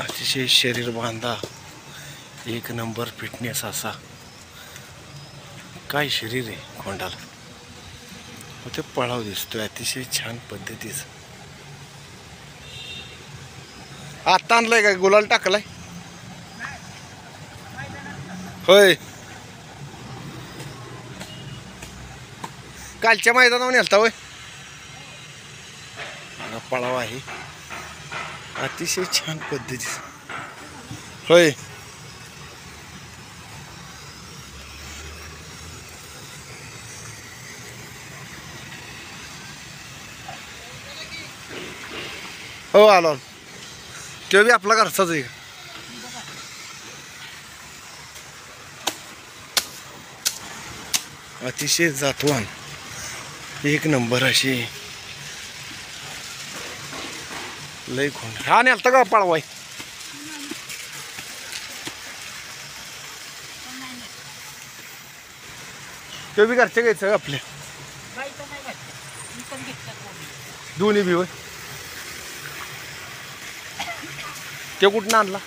अतिशय शरीर बांधा एक नंबर फिटनेस असा काय शरीर आहे खोंडाला. ते पळाव दिसतोय अतिशय छान पद्धतीचं. आता आणलाय काय गुलाल टाकलाय होय. कालच्या मैदानावर नेलता होय. पळाव आहे अतिशय छान पद्धतीचं होय. हो आलो तो बी आपला घरचाच आहे. अतिशय जातवान एक नंबर अशी लय खोंड. हा नेलता का पळवाय तो बी घरचे घ्यायचं आपल्या दोन्ही बी होय. ते कुठं आणला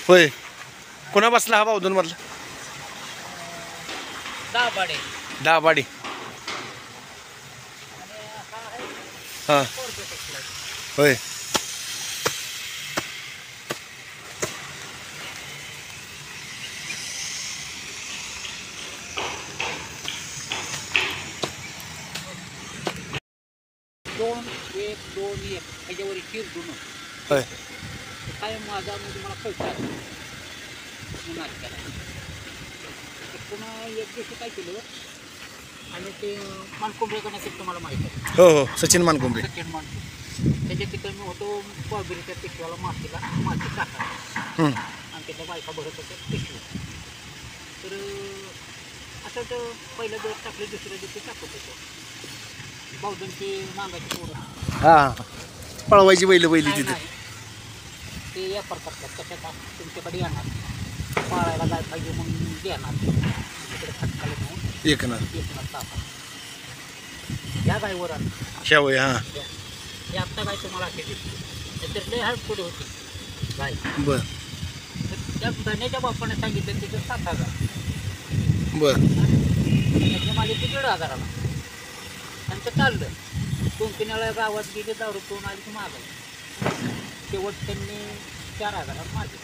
होय. कोणा बसला हा बावधन मधला दाबाडी हां होय. दोन एक त्याच्यावर शिर दोन होय. काय माझा म्हणजे मला पैसा नाच केला. पुन्हा एक दिवशी काय केलं आणि ते मानकुंबरे करण्यासाठी तुम्हाला माहिती आहे. हो हो सचिन मानकुंबरे. सचिन मानकुंबरे त्याच्या तिकडे मी होतो कॉबीरीच्या पिशव्याला माती टाका आणि त्याच्या बायका भरत होत्या पिशवी. तर असं तर पहिल्या दिवस टाकले दुसऱ्या दिवशी टाकत होतो. बावधनची नांगाची पोरं हां पळवायची बैल तिथे ते व्यापार करतात. कशाचा तुमच्याकडे येणार पाळायला काय पाहिजे म्हणून देणार तिकडे खटकाला नेऊन एकणार तापा ह्या गायवर शेवय. हां हे आत्ता गाय तुम्हाला असे दिसते त्यातले हात पुढे होती गाय. बर त्या धन्याच्या बापाने सांगितलं तिथं 7,000 बर. त्याचे माझे ते 1,500ला त्यांचं चाललं. 2-3 वेळा गावात गेले दारू पिऊन आली की मागं शेवट त्यांनी 4,000 मारले.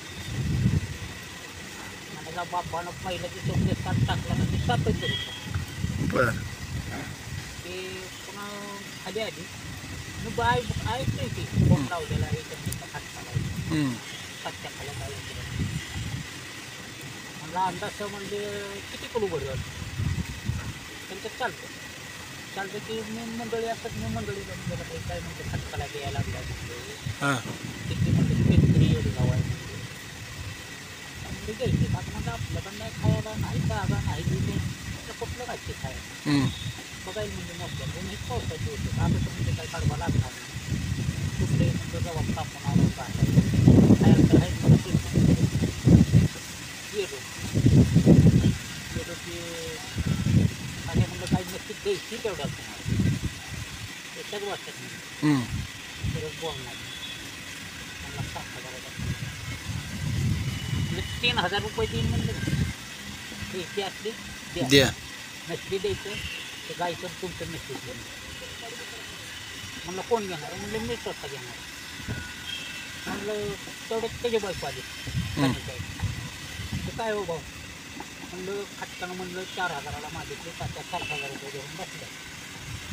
आणि बापानं पहिल्या दिवशी 7 टाकला ना ते 7च होतं. बर. ते पुन्हा खाली आली आणि बाय ऐकते की कोण लावलेला आहे त्यांनी हात चालायचं 7च्या खाल्या काय मला अंदाज म्हणजे किती किलो भरलं त्यांच्यात चालतं की मी मंडळी असतात. मी मंडळीला म्हणजे काय म्हणजे खटकाला द्यायला लागला किती म्हणजे पेत्री एवढी गाव आहे म्हणजे घ्यायची. आता म्हणजे आपल्याकडं नाही खायला नाही जागा नाही दिली तर कुठलं खायची खायला बघायला म्हणजे मोठ्या मी पावसाची होते आता तर म्हणजे काय काढवा लागणार नाही. कुठले म्हणजे जबाब तापून आलो काय खायला तर आहे मला गेलो की आणि म्हणलं काही नक्की द्यायची तेवढ्याच तुम्हाला त्याच्याच वाटत नाही तरच बोलणार मला 7,000 म्हणजे 3,000 रुपये देईन म्हणलं द्यायची असली द्या नसली द्यायचं ते गायचं तुमचं नसली म्हणलं कोण घेणार म्हणलं मी स्वतः घेणार. म्हणलं तेवढं त्याचे बायको आली ते काय हो भाऊ म्हणलं खटकानं म्हणलं 4,000ला मागितले 7,000 रुपये देऊन बसलं.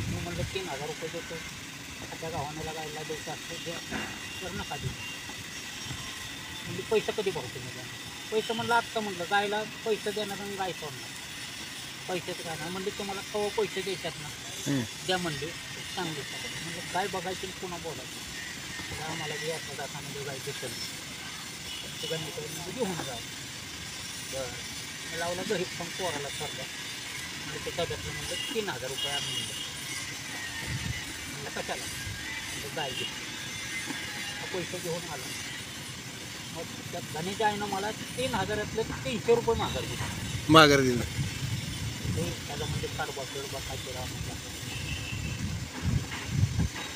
मी म्हणलं 3,000 रुपये देतो त्या गावाला गायला द्यायचं असतं द्या तर नका देऊ. म्हणजे पैसा कधी भावतो म्हणजे पैसा म्हणलं आत्ता म्हणलं गायला पैसे देणार आणि गाय सोडणार पैशाचं काय नाही म्हणले तुम्हाला कवा पैसे द्यायच्यात ना द्या म्हणले चांगले म्हणलं काय बघायचं पुन्हा बोलायचं आम्हाला जे असं जाता म्हणजे गाय देतं सगळ्यांनी म्हणजे घेऊन जावं. बरं लावला घरी पण पोराला ठरलं म्हणजे ते डब्यातलं म्हणलं 3,000 रुपये आम्ही म्हणलं कशाला म्हणजे गाय घेतली पैसे घेऊन आला. मग त्या धनीच्या आईनं मला 3,000तले 300 रुपये माघार दिले. ते त्याला म्हणजे कारबा काय केला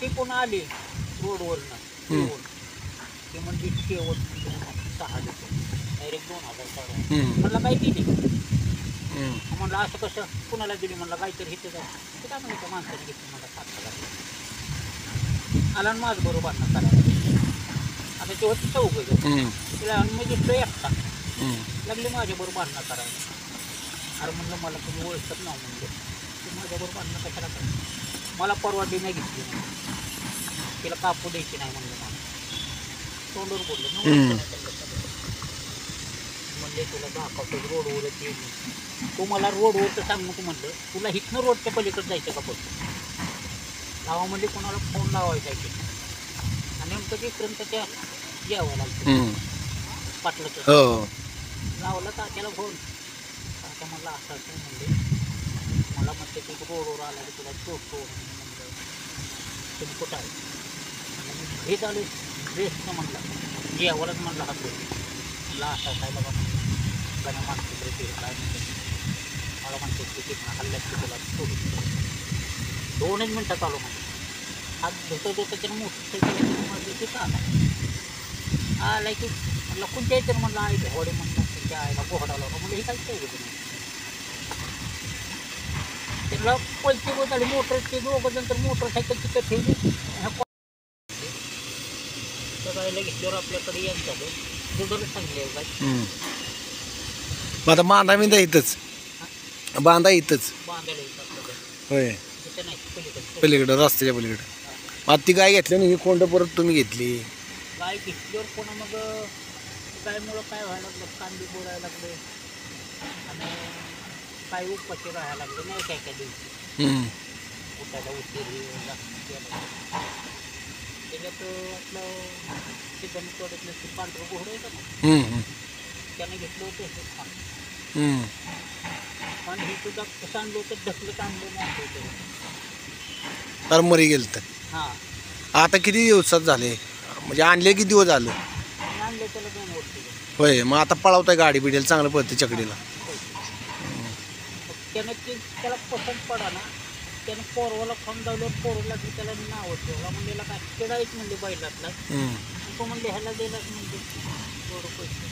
ते पुन्हा आले रोडवरनं शेवट ते म्हणजे शेवट म्हणजे 6 लिटर डायरेक्ट 2000 काढून हम्म. म्हणलं काय दिली हम्म. म्हणलं असं कसं कुणाला दिली म्हणलं काहीतरी हिथं जाय ते काय म्हणलं त्या माणसाने घेतली मला 7,000 आला आणि माझं बरोबर ना करायला आता ते होती चौघं हम्म. तिला म्हणजे तो एकटा हम्म. लागले माझ्याबरोबर भांडणं करायला अरे म्हणलं मला तुम्ही ओळखत ना म्हणलं ते माझ्याबरोबर भांडणं कशाला करायचं मला परवानगी नाही घेतली म्हणलं तिला कापू द्यायची नाही म्हणलं मला तोंडवर बोललं मी ओळखत नाही त्यांना सगळं. म्हणले तुला दाखवतो रोडवरच येईल तू मला रोडवरचं सांग नको म्हणलं तुला इथनं रोडच्या पलीकडे जायचं का बघ गावामध्ये कोणाला फोन लावायचा आहे आणि नेमकं तिकडून त्याच्या यावं लागतं हम्म. पाटलं हो. लावला तात्याला फोन तात्या म्हणलं असं असं म्हणले मला म्हणते की रोडवर आला की तुला चोटतो म्हणलं तुम्ही कुठं आहे आणि हे झालं ड्रेसचं म्हणलं जेवायलाच म्हणलं हात म्हणलं असं असायला बघा गाण्या मागते ते काय म्हणते मला म्हणते की तिथं हल्ल्यात की तुला सोडून 2च मिनटं चालू म्हणजे हात धुतं त्यानं मोठं म्हणलं तिथं आला आला की म्हणलं कोणत्या येतं म्हणलं आई घोडे म्हणलं तुमच्या आईला घोडा लावला म्हणजे हे काही ठेवलं नाही त्यांना पैसे बदलले मोटरचे दोघं जण तर मोटरसायकल तिथं ठेवली सगळ्याला घेतल्यावर आपल्याकडे येत झालं दुधाला सांगले काय हम्म. मग आता बांधा बिंदा इथंच बांधा इथंच बांधायला येतात सगळं होय तिथं नाही पलीकडे पलीकडं रस्त्याच्या पलीकडं मग ती गाय घेतली ना ही कोंड परत तुम्ही घेतली गाय घेतल्यावर कोणा मग गायमुळं काय व्हायला लागलं कांदे बोलायला लागले आणि काय उपाशी राहायला लागले नाही काय काय दिवशी हम्म. उठायला उशीर त्याच्यात आपलं सिद्धन तोड्यातलं ते पांढरं घोडं होतं ना हम्म. त्याने घेतलं होतं हे खाण हम्म. आणि हे सुद्धा कसं आणलं होतं ढकलत आणलं नाही आणलं होतं तर मरी गेलं तर हां आता किती दिवसात झाले म्हणजे आणले किती दिवस झालं आणि आणलं त्याला 2 वर्ष झाली. होय मग आता पळवताय गाडी बिडेल चांगलं पडते चकडीला मग त्यानं ते त्याला पसंत पडा ना त्यानं पोरवाला खाऊन लावल्यावर पोरवला की त्याला नाव ठेवला म्हणलेला काय खेळायच म्हणजे बैलातला हम्म. तो म्हणले ह्याला दिलाच म्हणजे थोडं पैसे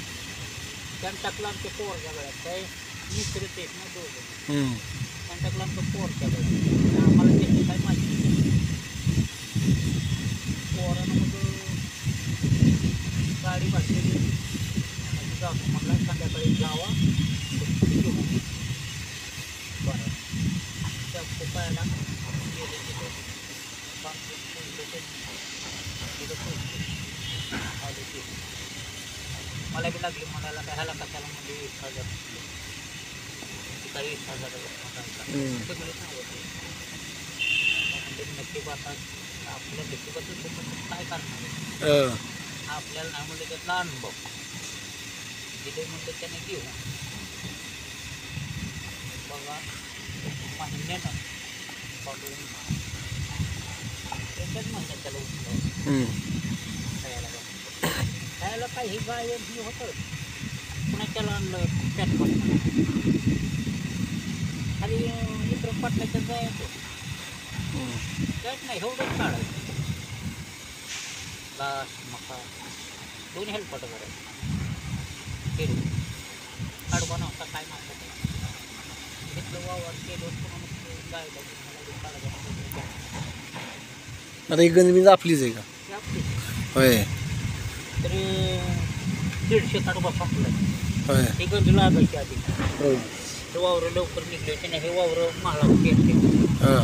त्यानं टाकलं आमच्या पोरच्या गळ्यात काय मिस्त्रीच आहेत ना दोघं हम्म. त्यानं टाकलं आमच्या पोरच्या गळ्यात आम्हाला त्याची काय माहिती नाही. पोरानं मग गाडी भाजलेली आणि जातो म्हणला संध्याकाळी जावा घेऊन बरं त्या पोकायला गेले तिथे बांधून पोहले ते तिथं पोहोचले आले ते मला बी लागली म्हणायला काय ह्याला कशाला म्हणजे 20,000 काही 20,000 हम्म. सगळे सांगत म्हणजे नक्की आता आपल्या नशिबाचं काय करणार अं. आपल्याला नाही म्हणलं त्यातला अनुभव दिले म्हणलं त्याने घेऊ बघा महिन्यानं पडून त्याच्याच म्हणतात त्याला उठलं हम्म. खायला काय ही गाय हे होतं पुन्हा त्याला आणलं पॅटपट खाली इतर पाटल्याच्या जायचं त्यात नाही एवढंच काढायचं घास मका 2 हेल्पट करायचं केलं आडवा नव्हता काय नव्हतं घेतलं वावर केलं पुन्हा मग गायला घेऊन काढायचं आता ही गंजबीज आपलीच आहे का ते आपली होय तरी 150 कडबा संपला होय हे गंज लागायची आधी होय हे वावरं लवकर निघले त्याने हे वावरं महाग केले हां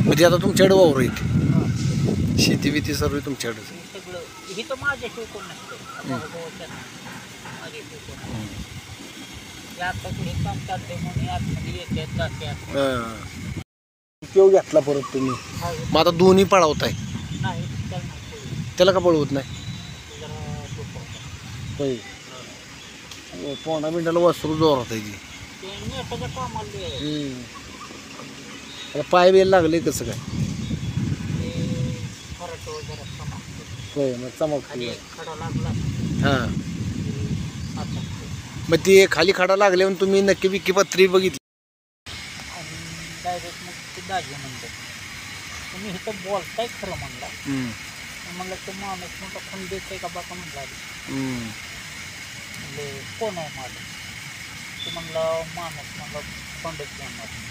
म्हणजे आता तुमच्याकडे वावर येते शेती बिती सर्व तुमच्याकडेच आहे. सगळं हे तर माझ्याशिवाय कोण नसतं माझ्याशिवाय कोण ते आता हे काम चाललंय म्हणून आतमध्ये येतात जातात हां. उपयोग घेतला परत तुम्ही मग आता दोन्ही पळवताय नाही त्याला नाही पडलं. त्याला का पळवत नाही ते जरा दुखवतं. होय पोणा मिनिटाला वासरू जोरात आहे ती ते नेटाच्या कामाला आता पाय बेल लागले कसं काय ते खराटं जरा समाजतं होय मग चमक खाली खडा लागला हां की आता मग ते खाली खडा लागल्यावर तुम्ही नक्की विक्की पत्री बघितली आणि डायरेक्ट मग ते दाजी म्हणतात तुम्ही इथं बोलताय खरं म्हणला म्हणलं तो माणूस म्हणलं खंडीच आहे का बाका म्हणला हम्म. म्हणजे कोण आहे माझं तो म्हणला माणूस म्हणलं खंडच म्हणणार